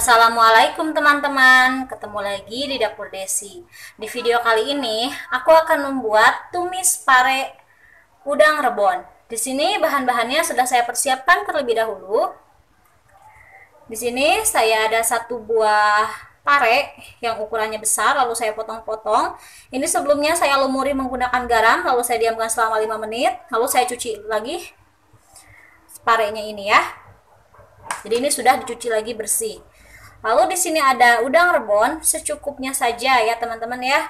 Assalamualaikum teman-teman, ketemu lagi di Dapur Desi. Di video kali ini, aku akan membuat tumis pare udang rebon. Di sini bahan-bahannya sudah saya persiapkan terlebih dahulu. Di sini saya ada satu buah pare yang ukurannya besar, lalu saya potong-potong. Ini sebelumnya saya lumuri menggunakan garam, lalu saya diamkan selama 5 menit, lalu saya cuci lagi parenya ini ya. Jadi ini sudah dicuci lagi bersih. Lalu di sini ada udang rebon secukupnya saja ya teman-teman ya.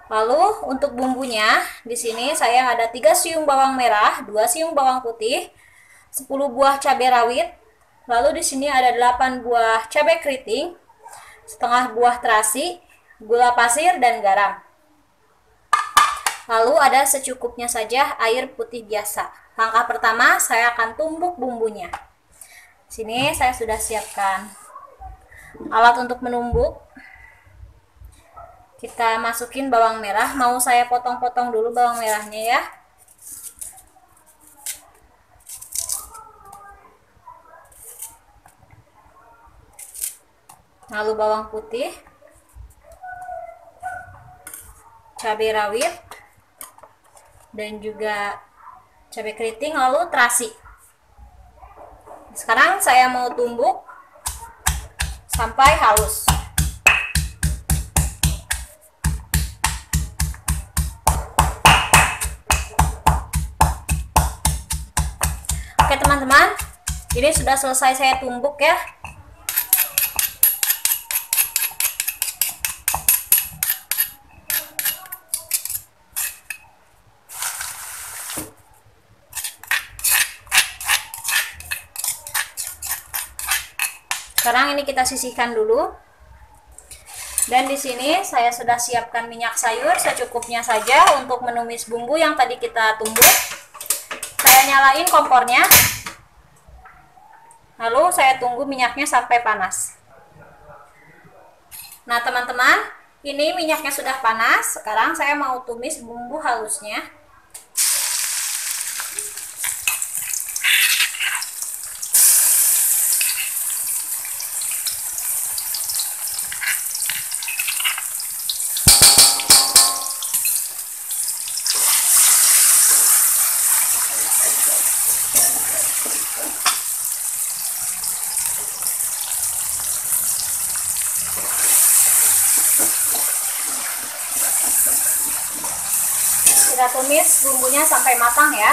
Lalu untuk bumbunya di sini saya ada 3 siung bawang merah, 2 siung bawang putih, 10 buah cabai rawit. Lalu di sini ada 8 buah cabai keriting, setengah buah terasi, gula pasir dan garam. Lalu ada secukupnya saja air putih biasa. Langkah pertama saya akan tumbuk bumbunya. Sini saya sudah siapkan alat untuk menumbuk. Kita masukin bawang merah, mau saya potong-potong dulu bawang merahnya ya. Lalu bawang putih, cabai rawit, dan juga cabai keriting, lalu terasi. Sekarang saya mau tumbuk sampai halus. Oke teman-teman, ini sudah selesai saya tumbuk ya. Sekarang ini kita sisihkan dulu. Dan di sini saya sudah siapkan minyak sayur secukupnya saja untuk menumis bumbu yang tadi kita tumbuk. Saya nyalain kompornya. Lalu saya tunggu minyaknya sampai panas. Nah, teman-teman, ini minyaknya sudah panas. Sekarang saya mau tumis bumbu halusnya. Kita tumis bumbunya sampai matang ya.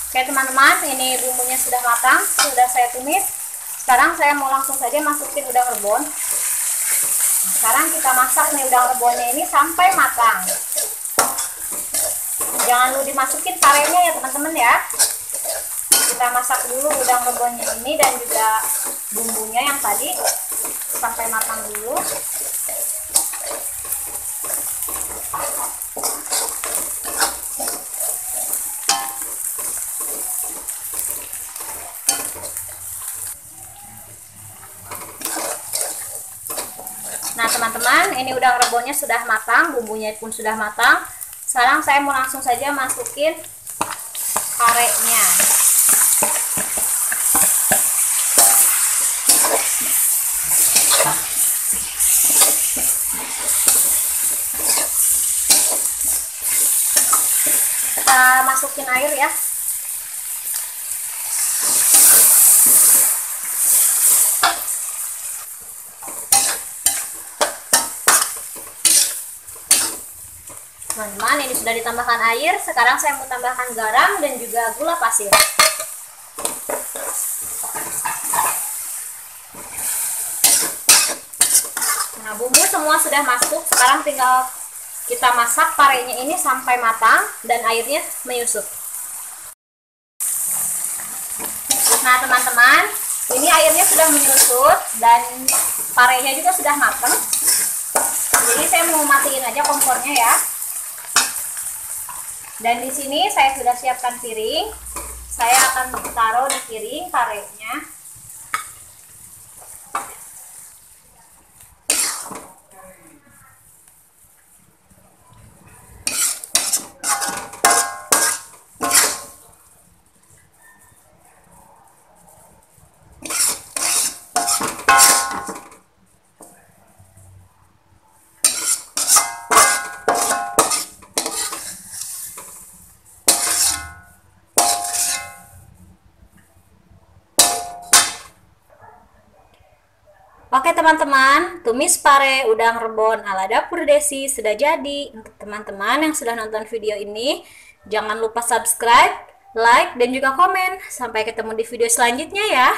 Oke teman-teman, ini bumbunya sudah matang, sudah saya tumis. Sekarang saya mau langsung saja masukin udang rebon. Sekarang kita masak nih udang rebonnya ini sampai matang. Jangan lupa dimasukin parenya ya teman-teman ya. Kita masak dulu udang rebonnya ini dan juga bumbunya yang tadi sampai matang dulu. Nah teman-teman, ini udang rebonnya sudah matang, bumbunya pun sudah matang. Sekarang saya mau langsung saja masukin parenya. Kita masukin air ya. Teman-teman, ini sudah ditambahkan air. Sekarang saya mau tambahkan garam dan juga gula pasir. Nah, bumbu semua sudah masuk. Sekarang tinggal kita masak parenya ini sampai matang dan airnya menyusut. Nah, teman-teman, ini airnya sudah menyusut dan parenya juga sudah matang. Jadi saya mau matiin aja kompornya ya. Dan di sini saya sudah siapkan piring. Saya akan taruh di piring parenya. Oke teman-teman, tumis pare udang rebon ala Dapur Desi sudah jadi. Untuk teman-teman yang sudah nonton video ini, jangan lupa subscribe, like, dan juga komen. Sampai ketemu di video selanjutnya ya.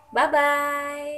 Bye-bye.